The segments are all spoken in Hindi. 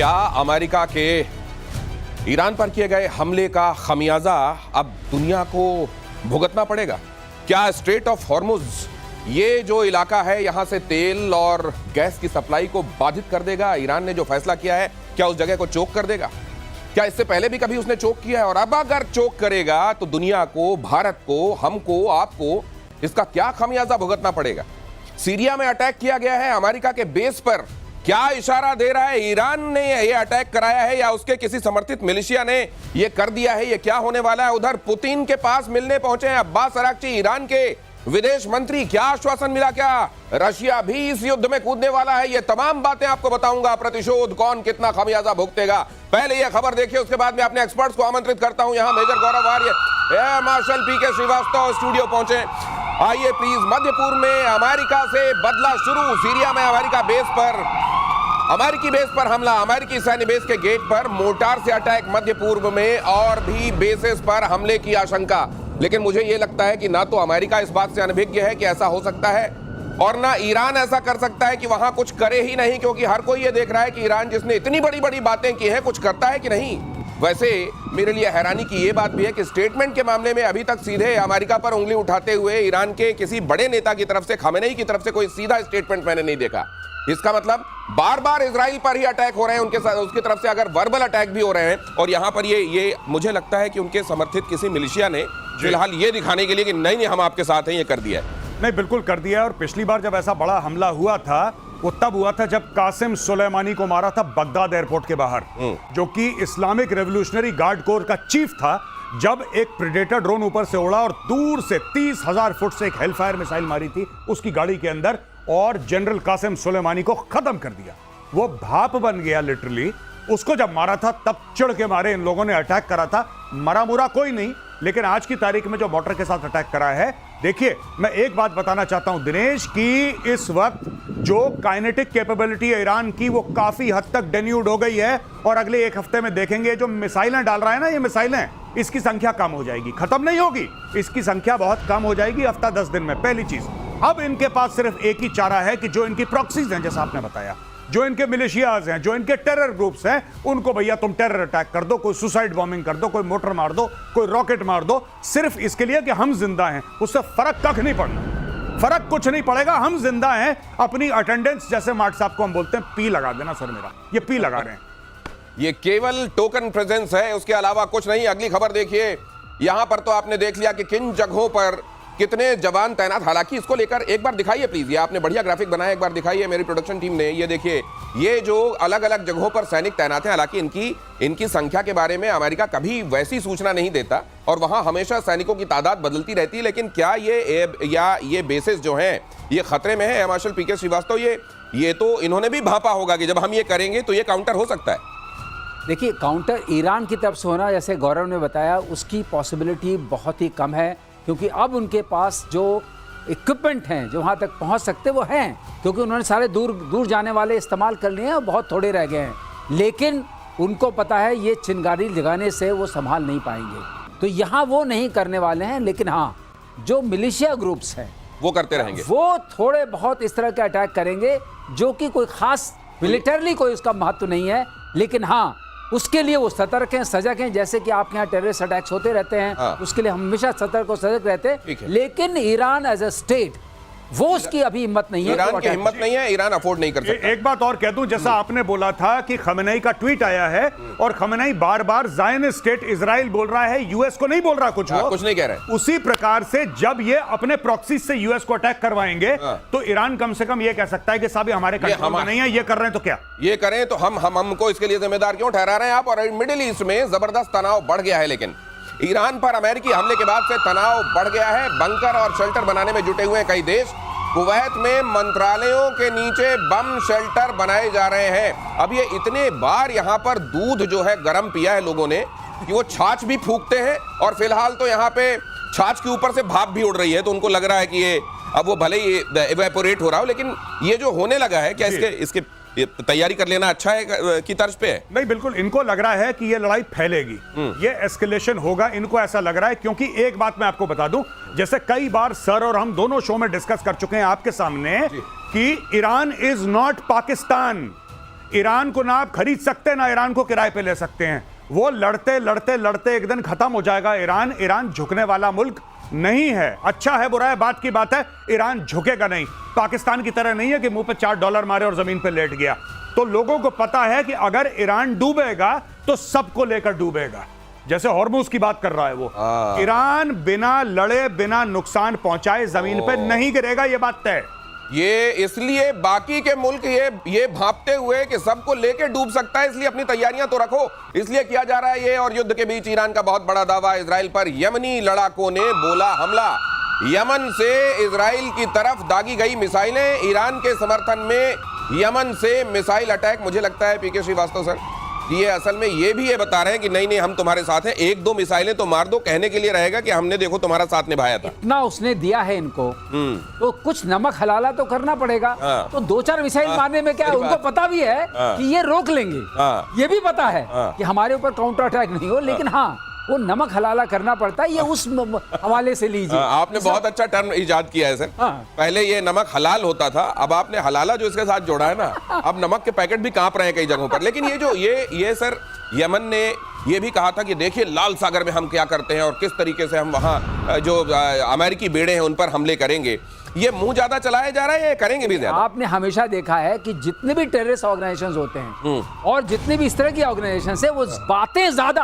क्या अमेरिका के ईरान पर किए गए हमले का खमियाजा अब दुनिया को भुगतना पड़ेगा? क्या स्ट्रेट ऑफ हॉर्मुज ये जो इलाका है यहां से तेल और गैस की सप्लाई को बाधित कर देगा? ईरान ने जो फैसला किया है क्या उस जगह को चोक कर देगा? क्या इससे पहले भी कभी उसने चोक किया है? और अब अगर चोक करेगा तो दुनिया को, भारत को, हमको, आपको इसका क्या खमियाजा भुगतना पड़ेगा? सीरिया में अटैक किया गया है अमेरिका के बेस पर। क्या इशारा दे रहा है ईरान ने ये अटैक कराया है या उसके किसी समर्थित मिलिशिया ने ये कर दिया है? ये क्या होने वाला है? उधर पुतिन के पास मिलने पहुंचे हैं अब्बास अराक्ची, ईरान के विदेश मंत्री। क्या आश्वासन मिला? क्या रशिया भी इस युद्ध में कूदने वाला है? ये तमाम बातें आपको बताऊंगा। प्रतिशोध कौन कितना खमियाजा भुगतेगा, पहले ये खबर देखिए, उसके बाद मैं अपने एक्सपर्ट्स को आमंत्रित करता हूं। यहां मेजर गौरव आर्य, एयर मार्शल पीके श्रीवास्तव स्टूडियो पहुंचे। आइए प्लीज। मध्य पूर्व में अमेरिका से बदला शुरू। सीरिया में अमेरिकी बेस पर हमला, अमेरिकी सैन्य बेस के गेट पर मोर्टार से अटैक। मध्य पूर्व में और भी बेसेस पर हमले की आशंका। लेकिन मुझे यह लगता है कि ना तो अमेरिका इस बात से अनभिज्ञ है कि ऐसा हो सकता है, और ना ईरान ऐसा कर सकता है कि वहां कुछ करे ही नहीं, क्योंकि हर कोई ये देख रहा है कि ईरान जिसने इतनी बड़ी बड़ी बातें की हैं कुछ करता है कि नहीं। वैसे मेरे लिए हैरानी की यह बात भी है कि स्टेटमेंट के मामले में अभी तक सीधे अमेरिका पर उंगली उठाते हुए ईरान के किसी बड़े नेता की तरफ से, खमेनेई की तरफ से कोई सीधा स्टेटमेंट मैंने नहीं देखा। इसका मतलब बार बार इजराइल पर ही अटैक हो रहे हैं उनके साथ, उसकी तरफ से अगर वर्बल अटैक भी हो रहे हैं। और यहां पर ये मुझे लगता है कि उनके समर्थित किसी मिलिशिया ने फिलहाल ये दिखाने के लिए कि नहीं हम आपके साथ हैं, ये कर दिया है। नहीं, बिल्कुल कर दिया है। और पिछली बार जब ऐसा बड़ा हमला हुआ था वो तब हुआ था जब कासिम सुलेमानी को मारा था बगदाद एयरपोर्ट के बाहर, जो कि इस्लामिक रेवोल्यूशनरी गार्ड कोर का चीफ था। जब एक प्रेडेटर ड्रोन ऊपर से उड़ा और दूर से 30,000 फुट से एक हेलफायर मिसाइल मारी थी उसकी गाड़ी के अंदर, और जनरल कासिम सुलेमानी को खत्म कर दिया। वो भाप बन गया लिटरली। उसको जब मारा था तब चिढ़ के मारे इन लोगों ने अटैक करा था। मरा मुरा कोई नहीं, लेकिन आज की तारीख में जो मोटर के साथ अटैक करा है, देखिए मैं एक बात बताना चाहता हूं दिनेश, की इस वक्त जो काइनेटिक कैपेबिलिटी है ईरान की वो काफी हद तक डेन्यूड हो गई है। और अगले एक हफ्ते में देखेंगे जो मिसाइलें डाल रहा है ना, ये मिसाइलें, इसकी संख्या कम हो जाएगी, खत्म नहीं होगी, इसकी संख्या बहुत कम हो जाएगी हफ्ता 10 दिन में। पहली चीज, अब इनके पास सिर्फ एक ही चारा है कि जो इनकी प्रॉक्सीज हैं, जैसा आपने बताया, जो इनके मिलिशियाज हैं, जो इनके टेरर ग्रुप्स हैं, उनको भैया तुम टेरर अटैक कर दो, कोई सुसाइड बॉम्बिंग कर दो, कोई मोटर मार दो, कोई रॉकेट मार दो, सिर्फ इसके लिए कि हम जिंदा हैं। उससे फर्क कख नहीं पड़ना, फर्क कुछ नहीं पड़ेगा। हम जिंदा हैं, अपनी अटेंडेंस, जैसे मार्ट साहब को हम बोलते हैं, पी लगा देना सर मेरा, ये पी लगा रहे हैं। ये केवल टोकन प्रेजेंस है, उसके अलावा कुछ नहीं। अगली खबर देखिए। यहां पर तो आपने देख लिया कि किन जगहों पर कितने जवान तैनात। हालांकि इसको लेकर एक बार दिखाइए प्लीज, ये आपने बढ़िया ग्राफिक बनाया, एक बार दिखाइए मेरी प्रोडक्शन टीम ने। ये देखिए, ये जो अलग अलग जगहों पर सैनिक तैनात हैं। हालांकि इनकी संख्या के बारे में अमेरिका कभी वैसी सूचना नहीं देता और वहां हमेशा सैनिकों की तादाद बदलती रहती है। लेकिन क्या ये बेसिस जो हैं ये खतरे में है? एयर मार्शल पीके श्रीवास्तव, ये तो इन्होंने भी भांपा होगा कि जब हम ये करेंगे तो ये काउंटर हो सकता है। देखिए, काउंटर ईरान की तरफ से होना, जैसे गौरव ने बताया, उसकी पॉसिबिलिटी बहुत ही कम है, क्योंकि अब उनके पास जो इक्विपमेंट हैं जो वहाँ तक पहुँच सकते वो हैं, क्योंकि उन्होंने सारे दूर जाने वाले इस्तेमाल कर लिए हैं और बहुत थोड़े रह गए हैं। लेकिन उनको पता है ये चिंगारी लगाने से वो संभाल नहीं पाएंगे, तो यहाँ वो नहीं करने वाले हैं। लेकिन हाँ, जो मिलिशिया ग्रुप्स हैं वो करते रहेंगे, वो थोड़े बहुत इस तरह के अटैक करेंगे, जो कि कोई खास मिलिटरली कोई उसका महत्व नहीं है। लेकिन हाँ, उसके लिए वो सतर्क हैं, सजग हैं। जैसे कि आपके यहाँ टेररिस्ट अटैक्स होते रहते हैं, उसके लिए हमेशा सतर्क और सजग रहते हैं। लेकिन ईरान एज अ स्टेट, वो उसकी अभी हिम्मत नहीं है, ईरान की हिम्मत नहीं है, ईरान अफोर्ड नहीं कर सकता। एक बात और कह दूं, जैसा आपने बोला था कि खमेनेई का ट्वीट आया है और खमेनेई बार बार ज़ायनिस्ट स्टेट इजराइल बोल रहा है, यूएस को नहीं बोल रहा कुछ, कुछ नहीं कह रहा है। उसी प्रकार से जब ये अपने प्रॉक्सी से यूएस को अटैक करवाएंगे तो ईरान कम से कम ये कह सकता है कि साहब हमारे कंट्रोल में नहीं है, ये कर रहे हैं तो क्या ये करें, तो हमको इसके लिए जिम्मेदार क्यों ठहरा रहे हैं आप? और मिडिल ईस्ट में जबरदस्त तनाव बढ़ गया है। लेकिन ईरान पर अमेरिकी हमले के बाद से तनाव बढ़ गया है। बंकर और शेल्टर बनाने में जुटे हुए हैं कई देश। कुवैत में मंत्रालयों के नीचे बम शेल्टर बनाए जा रहे हैं। अब ये इतने बार यहाँ पर दूध जो है गर्म पिया है लोगों ने कि वो छाछ भी फूकते हैं। और फिलहाल तो यहाँ पे छाछ के ऊपर से भाप भी उड़ रही है, तो उनको लग रहा है कि ये अब वो भले ही इवेपोरेट हो रहा हो, लेकिन ये जो होने लगा है, क्या इसके तैयारी कर लेना अच्छा है की तर्ज पे है? नहीं, बिल्कुल इनको लग रहा है कि ये लड़ाई फैलेगी, ये एस्केलेशन होगा, इनको ऐसा लग रहा है। क्योंकि एक बात मैं आपको बता दूं, जैसे कई बार सर और हम दोनों शो में डिस्कस कर चुके हैं आपके सामने कि Iran is not Pakistan. Iran को ना आप खरीद सकते ना ईरान को किराए पे ले सकते हैं। वो लड़ते लड़ते लड़ते एक दिन खत्म हो जाएगा। ईरान झुकने वाला मुल्क नहीं है। अच्छा है बुरा है बात की बात है, ईरान झुकेगा नहीं। पाकिस्तान की तरह नहीं है कि मुंह पे $4 मारे और जमीन पे लेट गया। तो लोगों को पता है कि अगर ईरान डूबेगा तो सबको लेकर डूबेगा। जैसे हॉर्मुज की बात कर रहा है वो, ईरान बिना लड़े बिना नुकसान पहुंचाए जमीन पे नहीं गिरेगा, ये बात तय। ये इसलिए बाकी के मुल्क ये भांपते हुए कि सबको लेके डूब सकता है, इसलिए अपनी तैयारियां तो रखो, इसलिए किया जा रहा है ये। और युद्ध के बीच ईरान का बहुत बड़ा दावा इजराइल पर। यमनी लड़ाकों ने बोला हमला। यमन से इजराइल की तरफ दागी गई मिसाइलें, ईरान के समर्थन में यमन से मिसाइल अटैक। मुझे लगता है पीके श्रीवास्तव सर, ये असल में ये भी बता रहे हैं कि नहीं हम तुम्हारे साथ हैं, 1-2 मिसाइलें तो मार दो, कहने के लिए रहेगा कि हमने देखो तुम्हारा साथ निभाया था। इतना उसने दिया है इनको, तो कुछ नमक हलाला तो करना पड़ेगा। तो 2-4 मिसाइल मारने में क्या है, उनको पता भी है कि ये रोक लेंगे। ये भी पता है कि हमारे ऊपर काउंटर अटैक नहीं हो, लेकिन हाँ वो नमक हलाला करना पड़ता है। ये उस हवाले से लीजिए। आपने बहुत अच्छा टर्म इजाद किया है सर। पहले ये नमक हलाल होता था, अब आपने हलाला जो इसके साथ जोड़ा है ना, अब नमक के पैकेट भी कांप रहे हैं कई जगहों पर। लेकिन ये सर यमन ने ये भी कहा था कि देखिए लाल सागर में हम क्या करते हैं और किस तरीके से हम वहां जो अमेरिकी बेड़े हैं उन पर हमले करेंगे। ये मुंह ज्यादा चलाया जा रहा है, ये करेंगे भी ज्यादा। आपने हमेशा देखा है कि जितने भी टेररिस्ट ऑर्गेनाइजेशंस होते हैं और जितने भी इस तरह की ऑर्गेनाइजेशंस है, वो बातें ज्यादा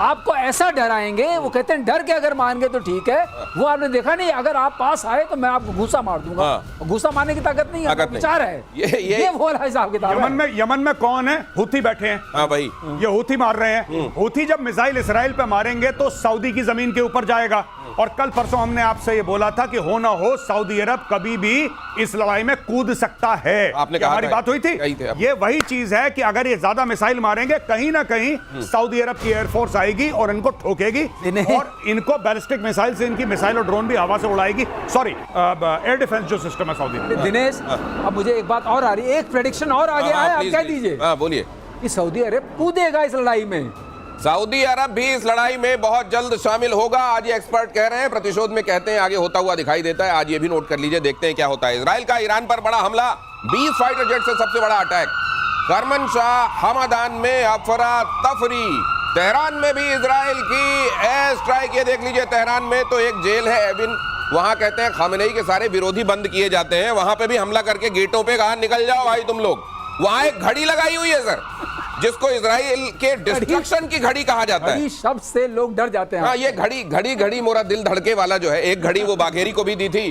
आपको ऐसा डराएंगे। वो कहते हैं डर के अगर मान गए तो ठीक है। वो आपने देखा नहीं, अगर आप पास आए तो मैं आपको घूसा मार दूंगा। घूसा मारने की ताकत नहीं है, विचार है। ये बोला हिसाब किताब। यमन में कौन है? हुथी बैठे हैं। हाँ भाई, ये हुथी मार रहे हैं। हुथी जब मिसाइल इसराइल पे मारेंगे तो सऊदी की जमीन के ऊपर जाएगा। और कल परसों हमने आपसे ये बोला था कि हो ना हो सऊदी अरब कभी भी इस लड़ाई में कूद सकता है। आपने कहा हमारी बात हुई थी। ये वही चीज है कि अगर ये ज्यादा मिसाइल मारेंगे, कहीं ना कहीं सऊदी अरब की एयरफोर्स आएगी और इनको ठोकेगी और इनको बैलिस्टिक मिसाइल से इनकी मिसाइल और ड्रोन भी हवा से उड़ाएगी। सॉरी, एयर डिफेंस जो सिस्टम है सऊदी में। दिनेश, अब मुझे एक बात और आ रही है, एक प्रेडिक्शन और आ गया है, आप कह दीजिए। बोलिए। कि सऊदी अरब कूदेगा इस लड़ाई में। सऊदी अरब भी इस लड़ाई में बहुत जल्द शामिल होगा, आज ये एक्सपर्ट कह रहे हैं। प्रतिशोध में कहते हैं आगे होता हुआ दिखाई देता है। आज ये भी नोट कर लीजिए, देखते हैं क्या होता है। इजराइल का ईरान पर बड़ा हमला, 20 फाइटर जेट से सबसे बड़ा अटैक। करमनशाह हमदान में अफरा तफरी। तेहरान में भी इजराइल की एयर स्ट्राइक। ये देख लीजिए, तेहरान में तो एक जेल है एविन, वहां कहते हैं खामेनेई के सारे विरोधी बंद किए जाते हैं। वहां पे भी हमला करके गेटों पे कहा निकल जाओ भाई तुम लोग। वहां एक घड़ी लगाई हुई है सर, जिसको इजराइल के डिस्ट्रक्शन की घड़ी कहा जाता है। शब्द से लोग डर जाते हैं। हाँ, ये घड़ी मोरा दिल धड़के वाला जो है, एक घड़ी वो बाघेरी को भी दी थी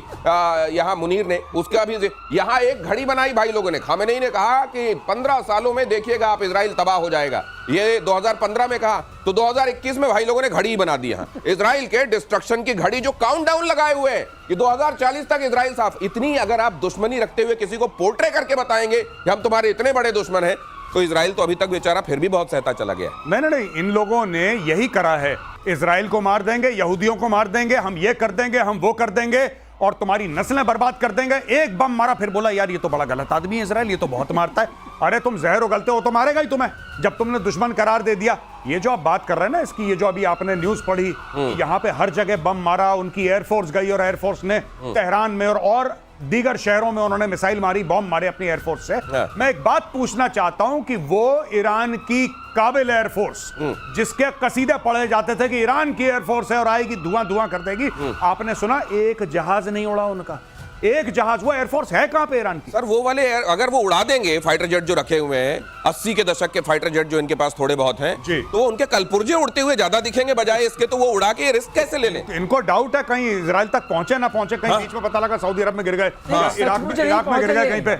यहाँ मुनीर ने, उसका भी यहाँ एक घड़ी बनाई भाई लोगों ने। खामेनेई ने कहा कि 15 सालों में देखिएगा आप इजराइल तबाह हो जाएगा। ये 2015 में कहा, तो 2021 में भाई लोगों ने घड़ी बना दी। यहाँ इजराइल के डिस्ट्रक्शन की घड़ी जो काउंटडाउन लगाए हुए हैं कि 2040 तक इजराइल साफ। इतनी अगर आप दुश्मनी रखते हुए किसी को पोर्ट्रे करके बताएंगे कि हम तुम्हारे इतने बड़े दुश्मन हैं, तो इजराइल तो अभी तक बेचारा फिर भी बहुत सहता चला गया। नहीं, इन लोगों ने यही करा है। इजराइल को मार देंगे, यहूदियों को मार देंगे, हम ये कर देंगे, हम वो कर देंगे और तुम्हारी नस्लें बर्बाद कर देंगे। एक बम मारा, फिर बोला यार ये तो बड़ा गलत आदमी है इजराइल, ये तो बहुत मारता है। अरे तुम जहर उगलते हो तो मारेगा ही तुम्हें, जब तुमने दुश्मन करार दे दिया। ये जो आप बात कर रहे हैं ना इसकी, ये जो अभी आपने न्यूज पढ़ी, यहाँ पे हर जगह बम मारा, उनकी एयरफोर्स गई और एयरफोर्स ने तेहरान में और दीगर शहरों में उन्होंने मिसाइल मारी, बॉम्ब मारे अपनी एयरफोर्स से। मैं एक बात पूछना चाहता हूं कि वो ईरान की काबिल एयरफोर्स, जिसके कसीदे पढ़े जाते थे कि ईरान की एयरफोर्स है और आएगी धुआं धुआं कर देगी, आपने सुना एक जहाज नहीं उड़ा उनका, एक जहाज। वो एयरफोर्स है कहां पे ईरान की? सर वो वाले अगर वो उड़ा देंगे फाइटर जेट जो रखे हुए हैं, 80 के दशक के फाइटर जेट जो इनके पास थोड़े बहुत हैं, तो उनके कलपुर्जे उड़ते हुए ज्यादा दिखेंगे बजाय इसके। तो वो उड़ा के रिस्क कैसे ले लें? इनको डाउट है कहीं इजराइल तक पहुंचे ना पहुंचे, कहीं बीच में पता लगा सऊदी अरब में गिर गए, इराक में गिर गए कहीं पे।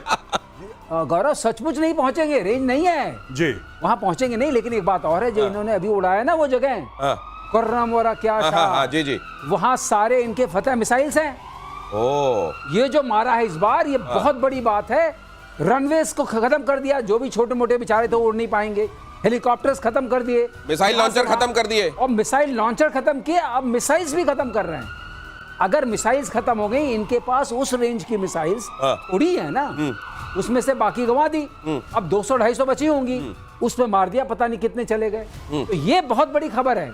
गौरव सचमुच नहीं पहुंचेंगे, रेंज नहीं है जी, वहां पहुंचेंगे नहीं। लेकिन एक बात और है, जो इन्होंने अभी उड़ाया ना वो जगह कुर्रम वरा क्या, जी, वहां सारे इनके फतह मिसाइल्स हैं। ये जो मारा है इस बार, ये बहुत बड़ी बात है। रनवेज को खत्म कर दिया, जो भी छोटे मोटे बेचारे थे उड़ नहीं पाएंगे। हेलीकॉप्टर्स खत्म कर दिए, मिसाइल लॉन्चर खत्म कर दिए, और मिसाइल लॉन्चर खत्म किए, अब मिसाइल्स भी खत्म कर रहे हैं। अगर मिसाइल्स खत्म हो गई, इनके पास उस रेंज की मिसाइल्स उड़ी है ना, उसमें से बाकी गंवा दी। अब 200-250 बची होंगी, उसमें मार दिया, पता नहीं कितने चले गए। तो ये बहुत बड़ी खबर है।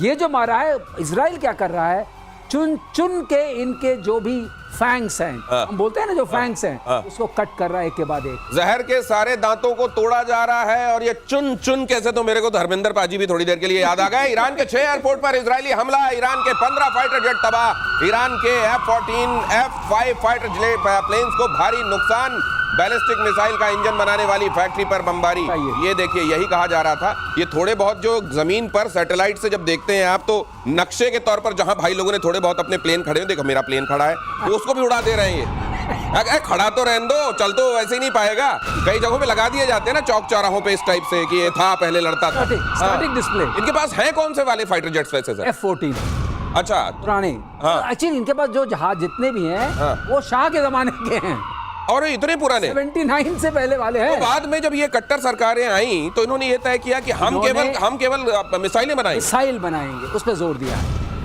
ये जो मारा है, इजराइल क्या कर रहा है, चुन चुन के इनके जो भी फैंग्स हैं, हम बोलते हैं ना जो फैंग्स हैं, उसको कट कर रहा है एक के बाद एक। जहर के सारे दांतों को तोड़ा जा रहा है और ये चुन चुन कैसे, तो मेरे को धर्मेंद्र पाजी भी थोड़ी देर के लिए याद आ गए। ईरान के 6 एयरपोर्ट पर इजरायली हमला, ईरान के 15 फाइटर जेट तबाह, ईरान के F-14 F-5 फाइटर प्लेन्स को भारी नुकसान, बैलिस्टिक मिसाइल का इंजन बनाने वाली फैक्ट्री पर बमबारी। ये देखिए, यही कहा जा रहा था। ये थोड़े बहुत जो जमीन पर सैटेलाइट से जब देखते हैं आप, तो नक्शे के तौर पर जहां भाई लोगों ने थोड़े बहुत अपने प्लेन खड़े हैं, देखो मेरा प्लेन खड़ा है, तो उसको भी उड़ा दे रहे हैं ये। खड़ा तो रहने दो, चल तो वैसे ही नहीं पाएगा। कई जगहों पे लगा दिए जाते हैं ना चौक चौराहों पे इस टाइप से कि ये था, पहले लड़ता था। Static display. इनके पास हैं कौन से वाले फाइटर जेट्स वैसे सर? F-14 अच्छा, पुराने। एक्चुअली इनके पास जो जहाज जितने भी हैं वो शाह के जमाने के हैं, और इतने पुराने 79 से पहले वाले हैं। तो बाद में जब ये कट्टर सरकारें आई तो इन्होंने ये तय किया कि हम केवल मिसाइलें बनाएंगे, मिसाइल बनाएंगे, उस पर जोर दिया।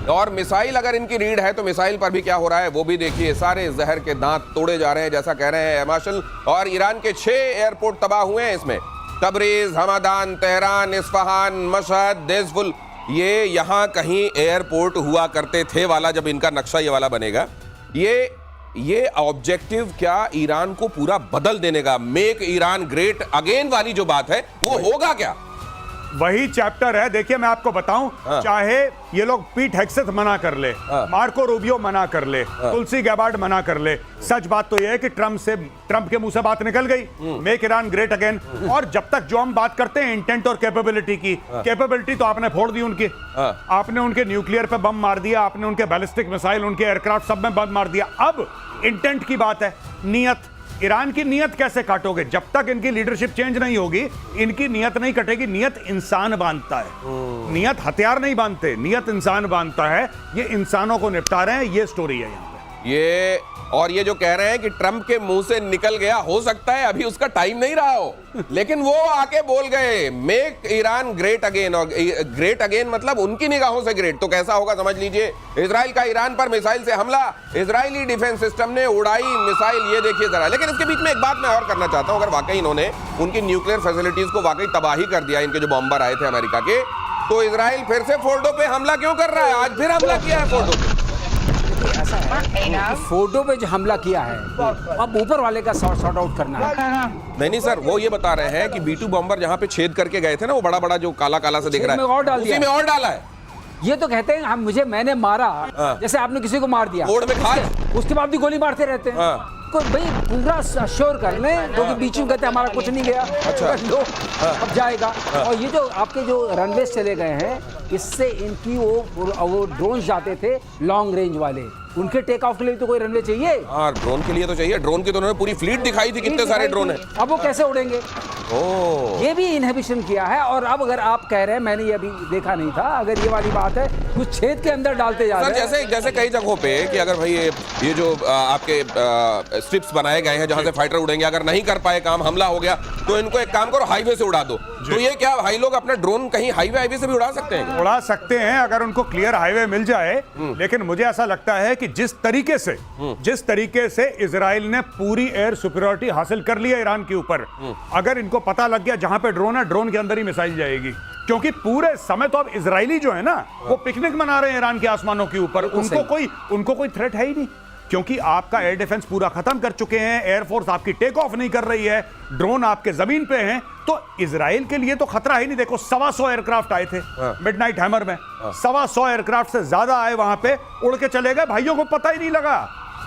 और मिसाइल अगर इनकी रीड है तो मिसाइल पर भी क्या हो रहा है वो भी देखिए। सारे जहर के दांत तोड़े जा रहे हैं जैसा कह रहे हैं मार्शल। और ईरान के 6 एयरपोर्ट तबाह हुए हैं इसमें, Tabriz, Hamdan, Tehran, Isfahan, Mashhad, देज़फुल, ये यहाँ कहीं एयरपोर्ट हुआ करते थे वाला जब इनका नक्शा ये वाला बनेगा। ये ऑब्जेक्टिव क्या ईरान को पूरा बदल देने का, मेक ईरान ग्रेट अगेन वाली जो बात है वो होगा क्या? वही चैप्टर है। देखिए मैं आपको बताऊं, चाहे ये लोग पीट हेग्सेथ मना कर ले, मार्को रूबियो मना कर ले, तुलसी गैबार्ड मना कर ले, सच बात तो ये है कि ट्रंप के मुंह से बात निकल गई, मेक ईरान ग्रेट अगेन। और जब तक जो हम बात करते हैं इंटेंट और कैपेबिलिटी की, कैपेबिलिटी तो आपने फोड़ दी उनकी, आपने उनके न्यूक्लियर पे बम मार दिया, आपने उनके बैलिस्टिक मिसाइल, उनके एयरक्राफ्ट सब में बम मार दिया। अब इंटेंट की बात है, नियत। ईरान की नियत कैसे काटोगे? जब तक इनकी लीडरशिप चेंज नहीं होगी इनकी नियत नहीं कटेगी। नियत इंसान बांधता है, नियत हथियार नहीं बांधते, नियत इंसान बांधता है। ये इंसानों को निपटा रहे हैं, ये स्टोरी है यहाँ पे। ये जो कह रहे हैं कि ट्रंप के मुंह से निकल गया, हो सकता है अभी उसका टाइम नहीं रहा हो, लेकिन वो आके बोल गए मेक ईरान ग्रेट अगेन। और ग्रेट अगेन मतलब उनकी निगाहों से ग्रेट, तो कैसा होगा समझ लीजिए। इजराइल का ईरान पर मिसाइल से हमला, इजरायली डिफेंस सिस्टम ने उड़ाई मिसाइल, ये देखिए जरा। लेकिन इसके बीच में एक बात मैं और करना चाहता हूं, अगर वाकई इन्होंने उनकी न्यूक्लियर फैसिलिटीज को वाकई तबाही कर दिया, इनके जो बॉम्बर आए थे अमेरिका के, तो इजराइल फिर से फोर्डो पे हमला क्यों कर रहा है? आज फिर हमला किया है फोर्डो पे। ऐसा है, फोटो पे जो हमला किया है अब ऊपर वाले का सॉर्ट आउट करना है। नहीं सर, वो ये बता रहे हैं कि B-2 बॉम्बर जहां पे छेद करके गए थे ना, वो बड़ा बड़ा जो काला काला से दिख रहा है, उसी में और डाला है। ये तो कहते हैं मैंने मारा, जैसे आपने किसी को मार दिया, कोड में खास उसके बाद भी गोली मारते रहते हैं। कोई भाई पूरा अश्योर कर ले, क्योंकि बीच में कहते हैं हमारा कुछ नहीं गया, अच्छा लो अब जाएगा। और ये जो आपके जो रनवे चले गए हैं, इससे इनकी वो ड्रोन जाते थे लॉन्ग रेंज वाले, उनके टेक ऑफ के लिए तो कोई रनवे चाहिए। हाँ, ड्रोन के लिए तो चाहिए। ड्रोन की तो उन्होंने पूरी फ्लीट दिखाई थी, कितने सारे ड्रोन हैं। अब वो कैसे उड़ेंगे? ये भी इनहिबिशन किया है। और अब अगर आप कह रहे हैं, मैंने ये अभी देखा नहीं था, अगर ये वाली बात है, कुछ छेद के अंदर डालते जा रहे हैं। जैसे कई जगहों पे कि अगर भाई ये जो आपके स्ट्रिप्स बनाए गए हैं जहां से फाइटर उड़ेंगे, अगर नहीं कर पाए काम, हमला हो गया, तो इनको एक काम करो, हाईवे से उड़ा दो। तो ये क्या भाई लोग अपना ड्रोन कहीं हाईवे से भी उड़ा सकते हैं? उड़ा सकते हैं अगर उनको क्लियर हाईवे मिल जाए। लेकिन मुझे ऐसा लगता है कि जिस तरीके से इजराइल ने पूरी एयर सुपीरियरिटी हासिल कर लिया ईरान के ऊपर, अगर इनको पता लग गया जहां पे ड्रोन है, ड्रोन के अंदर ही मिसाइल जाएगी। क्योंकि पूरे समय तो अब इजरायली जो है ना, वो पिकनिक मना रहे हैं ईरान के आसमानों के ऊपर। उनको कोई थ्रेट है ही नहीं, क्योंकि आपका एयर डिफेंस पूरा खत्म कर चुके हैं, एयरफोर्स आपकी टेक ऑफ नहीं कर रही है, ड्रोन आपके जमीन पे हैं, तो इजराइल के लिए तो खतरा ही नहीं। देखो 125 एयरक्राफ्ट आए थे मिडनाइट हैमर में, 125 एयरक्राफ्ट से ज्यादा आए, वहां पे उड़ के चले गए। भाइयों को पता ही नहीं लगा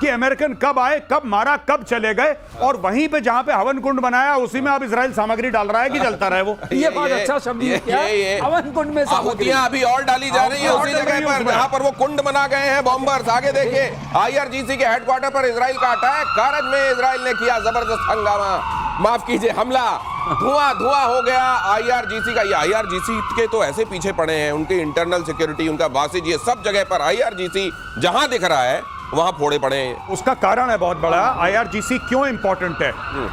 कि अमेरिकन कब आए, कब मारा, कब चले गए। और वहीं पे जहां पे हवन कुंड बनाया, उसी में अब इजराइल सामग्री डाल रहा है कि जलता रहे वो। ये बहुत अच्छा शब्द है, हवन कुंड में आहुतियां अभी और डाली जा रही है उसी जगह पर जहां पर वो कुंड बना गए हैं बॉम्बर्स। आगे देखिए, IRGC के हेडक्वार्टर पर इजराइल का अटैक, कारज में इजराइल ने किया जबरदस्त हंगामा, माफ कीजिए हमला, धुआं हो गया IRGC का। ये IRGC के तो ऐसे पीछे पड़े हैं, उनके इंटरनल सिक्योरिटी, उनका वासिज, ये सब जगह पर IRGC जहां दिख रहा है वहां फोड़े पड़े हैं। उसका कारण है बहुत बड़ा। IRGC क्यों इंपॉर्टेंट है?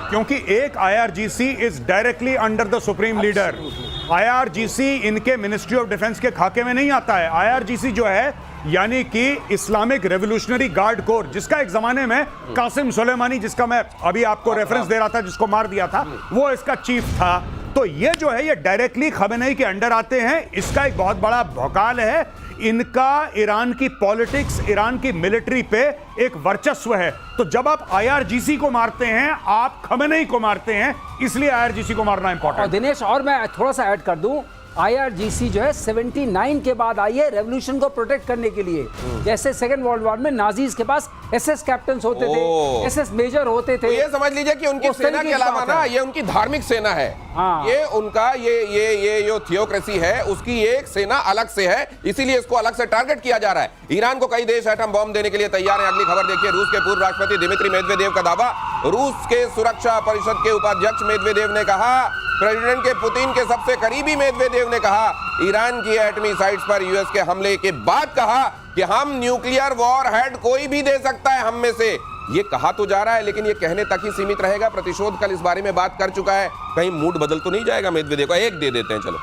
क्योंकि एक IRGC is directly under the supreme leader. IRGC इनके मिनिस्ट्री ऑफ डिफेंस के खाके में नहीं आता है। IRGC जो है यानी कि इस्लामिक रेवोल्यूशनरी गार्ड कोर, जिसका एक जमाने में कासिम सुलेमानी, जिसका मैं अभी आपको रेफरेंस दे रहा था, जिसको मार दिया था, वो इसका चीफ था। तो ये जो है ये डायरेक्टली खमेनेई के अंडर आते हैं। इसका एक बहुत बड़ा भौकाल है। इनका ईरान की पॉलिटिक्स, ईरान की मिलिट्री पे एक वर्चस्व है। तो जब आप आईआरजीसी को मारते हैं, आप खमेनेई को मारते हैं, इसलिए आईआरजीसी को मारना और इंपॉर्टेंट। दिनेश, और मैं थोड़ा सा ऐड कर दूं, आईआरजीसी जो है 79 के बाद आई है रेवोल्यूशन को प्रोटेक्ट करने के लिए। जैसे सेकेंड वर्ल्ड वॉर में नाजीज के पास एसएस कैप्टन होते थे, एसएस मेजर होते थे। तो ये समझ लीजिए कि उनकी उस सेना तरीके के की अलावा बात ना है। ये उनकी धार्मिक सेना है। हाँ। ये उनका ये जो थियोक्रेसी है उसकी एक सेना अलग से है, इसीलिए इसको अलग से टारगेट किया जा रहा है। ईरान को कई देश एटम बॉम्ब देने के लिए तैयार हैं। अगली खबर देखिए, रूस के पूर्व राष्ट्रपति दिमित्री मेदवेदेव का दावा। रूस के सुरक्षा परिषद के उपाध्यक्ष मेदवेदेव ने कहा, प्रेसिडेंट के पुतिन के सबसे करीबी मेदवेदेव ने कहा, ईरान की एटमी साइट्स पर यूएस के हमले के बाद कहा कि हम न्यूक्लियर वॉर हेड कोई भी दे सकता है हम में से। ये कहा तो जा रहा है, लेकिन ये कहने तक ही सीमित रहेगा। प्रतिशोध कल इस बारे में बात कर चुका है। कहीं मूड बदल तो नहीं जाएगा मेदवेदेव का? एक दे देते हैं चलो,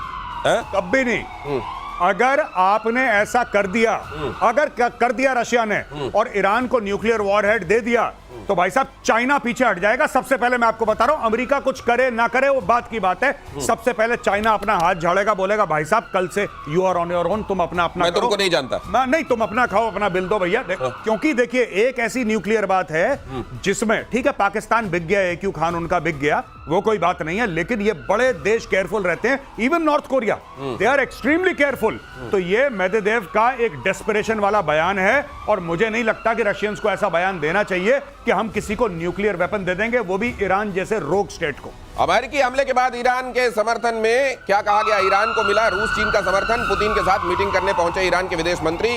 हैं? कब भी नहीं। अगर आपने ऐसा कर दिया, अगर कर दिया रशिया ने और ईरान को न्यूक्लियर वॉरहेड दे दिया, तो भाई साहब चाइना पीछे हट जाएगा। सबसे पहले मैं आपको बता रहा हूं, अमेरिका कुछ करे ना करे वो बात की बात है, सबसे पहले चाइना अपना हाथ झाड़ेगा, बोलेगा भाई साहब कल से you are on your own, तुम अपना मैं तुमको नहीं जानता। नहीं, तुम अपना खाओ, अपना बिल दो भैया। क्योंकि देखिए, एक ऐसी न्यूक्लियर बात है जिसमें, ठीक है पाकिस्तान बिक गया, AQ खान उनका बिक गया, वो कोई बात नहीं है, लेकिन ये बड़े देश केयरफुल रहते हैं। Even North Korea, they are extremely careful. तो ये मेदवेदेव का एक डेस्परेशन वाला बयान है, और मुझे नहीं लगता कि रशियंस को ऐसा बयान देना चाहिए कि हम किसी को न्यूक्लियर वेपन दे देंगे, वो भी ईरान जैसे रोग स्टेट को। अमेरिकी हमले के बाद ईरान के समर्थन में क्या कहा गया? ईरान को मिला रूस चीन का समर्थन। पुतिन के साथ मीटिंग करने पहुंचे ईरान के विदेश मंत्री।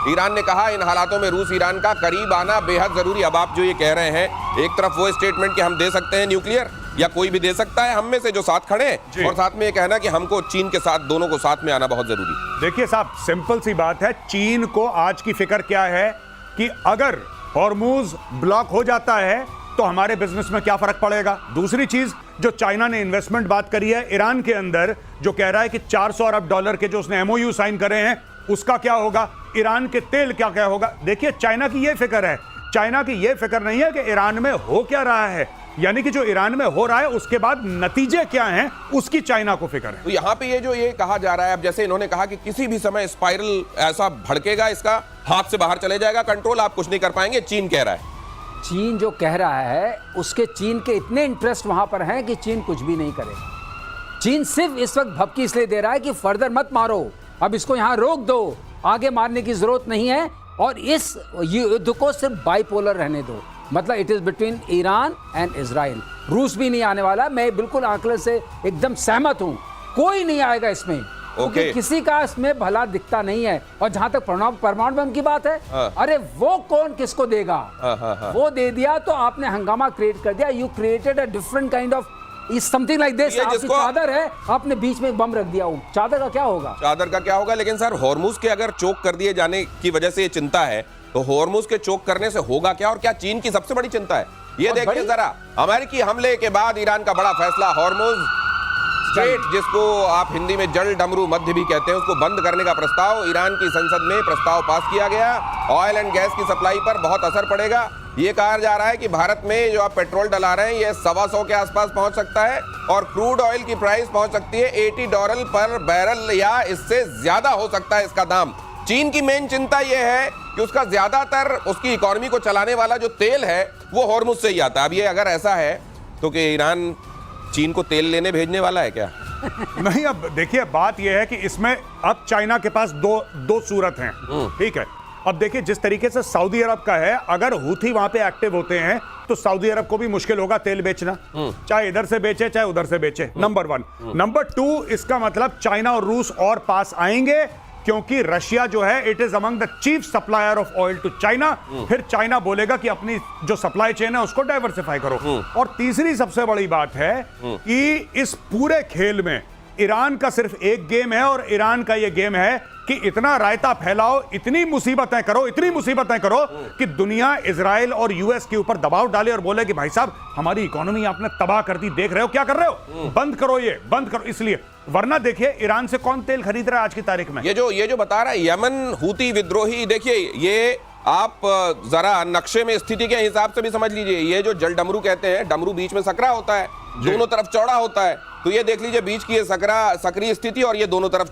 ईरान ने कहा, इन हालातों में रूस ईरान का करीब आना बेहद जरूरी। अब आप जो ये कह रहे हैं, एक तरफ वो स्टेटमेंट कि हम दे सकते हैं न्यूक्लियर, या कोई भी दे सकता है हम में से जो साथ खड़े हैं, और साथ में ये कहना कि हमको चीन के साथ, दोनों को साथ में आना बहुत जरूरी। देखिए साहब, सिंपल सी बात है, चीन को आज की फिक्र क्या है कि अगर हॉर्मूज ब्लॉक हो जाता है तो हमारे बिजनेस में क्या फर्क पड़ेगा। दूसरी चीज, जो चाइना ने इन्वेस्टमेंट बात करी है ईरान के अंदर, जो कह रहा है कि 400 अरब डॉलर के जो उसने MOU साइन करे हैं, उसका क्या होगा? ईरान के तेल क्या क्या होगा? देखिए, चाइना की यह फिक्र है। चाइना की यह फिक्र नहीं है कि ईरान में हो क्या रहा है, यानी कि जो ईरान में हो रहा है उसके बाद नतीजे क्या हैं, उसकी चाइना को फिक्र है। तो यहाँ पे ये जो ये कहा जा रहा है, अब जैसे इन्होंने कहा कि किसी भी समय स्पाइरल ऐसा भड़केगा, इसका हाथ से बाहर चले जाएगा कंट्रोल, आप कुछ नहीं कर पाएंगे, चीन कह रहा है। चीन जो कह रहा है, उसके चीन के इतने इंटरेस्ट वहां पर हैं कि चीन कुछ भी नहीं करेगा। चीन सिर्फ इस वक्त भपकी इसलिए दे रहा है कि फर्दर मत मारो, अब इसको यहां रोक दो, आगे मारने की जरूरत नहीं है, और इस युद्ध को सिर्फ बाइपोलर रहने दो। मतलब it is between Iran and Israel. रूस भी नहीं आने वाला, मैं बिल्कुल आंकड़े से एकदम सहमत हूं, कोई नहीं आएगा इसमें, क्योंकि किसी का इसमें भला दिखता नहीं है। और जहां तक परमाणु बम की बात है, अरे वो कौन किसको देगा? वो दे दिया तो आपने हंगामा क्रिएट कर दिया। You created a different kind of something like this. आपकी चादर है, आपने बीच में बम रख दिया, चादर का क्या होगा? चादर का क्या होगा? लेकिन सर, हॉर्मुज के अगर चोक कर दिए जाने की वजह से ये चिंता है, तो हॉर्मुज के चोक करने से होगा क्या, और क्या चीन की सबसे बड़ी चिंता है? ये देखिए जरा, अमेरिकी हमले के बाद ईरान का बड़ा फैसला, हॉर्मुज स्ट्रेट, जिसको आप हिंदी में जल डमरू मध्य भी कहते हैं, उसको बंद करने का प्रस्ताव ईरान की संसद में प्रस्ताव पास किया गया। ऑयल एंड गैस की सप्लाई पर बहुत असर पड़ेगा। ये कहा जा रहा है कि भारत में जो आप पेट्रोल डला रहे हैं, ये $125 के आसपास पहुंच सकता है, और क्रूड ऑयल की प्राइस पहुंच सकती है $80 पर बैरल, या इससे ज्यादा हो सकता है इसका दाम। चीन की मेन चिंता यह है कि उसका ज्यादातर, उसकी इकोनॉमी को चलाने वाला जो तेल है वो हॉर्मुज से ही आता है। अब ये अगर ऐसा है तो कि ईरान चीन को तेल लेने भेजने वाला है क्या? नहीं, अब देखिए, बात यह है कि इसमें अब चाइना के पास दो सूरत हैं, ठीक है। अब देखिए, जिस तरीके से सऊदी अरब का है, अगर हूथी वहां पे एक्टिव होते हैं तो सऊदी अरब को भी मुश्किल होगा तेल बेचना, चाहे इधर से बेचे चाहे उधर से बेचे, नंबर 1। नंबर 2, इसका मतलब चाइना और रूस और पास आएंगे, क्योंकि रशिया जो है, it is among the chief supplier of oil to China. फिर चाइना बोलेगा कि अपनी जो सप्लाई चेन है उसको डाइवर्सिफाई करो। और तीसरी सबसे बड़ी बात है कि इस पूरे खेल में ईरान का सिर्फ एक गेम है, और ईरान का यह गेम है कि इतना रायता फैलाओ, इतनी मुसीबतें करो कि दुनिया इजराइल और यूएस के ऊपर दबाव डाले और बोले कि भाई साहब, हमारी इकोनॉमी आपने तबाह कर दी, देख रहे हो क्या कर रहे हो, बंद करो, ये बंद करो। इसलिए, वरना देखिए ईरान से कौन तेल खरीद रहा है आज की तारीख में? ये जो बता रहा है यमन हूती विद्रोही, देखिए ये आप जरा नक्शे में स्थिति के हिसाब से भी समझ लीजिए। ये जो जल डमरू कहते हैं, डमरू बीच में सकरा होता है, दोनों तरफ चौड़ा होता है, तो ये देख लीजिए बीच की ये सकरी स्थिति, और ये दोनों तरफ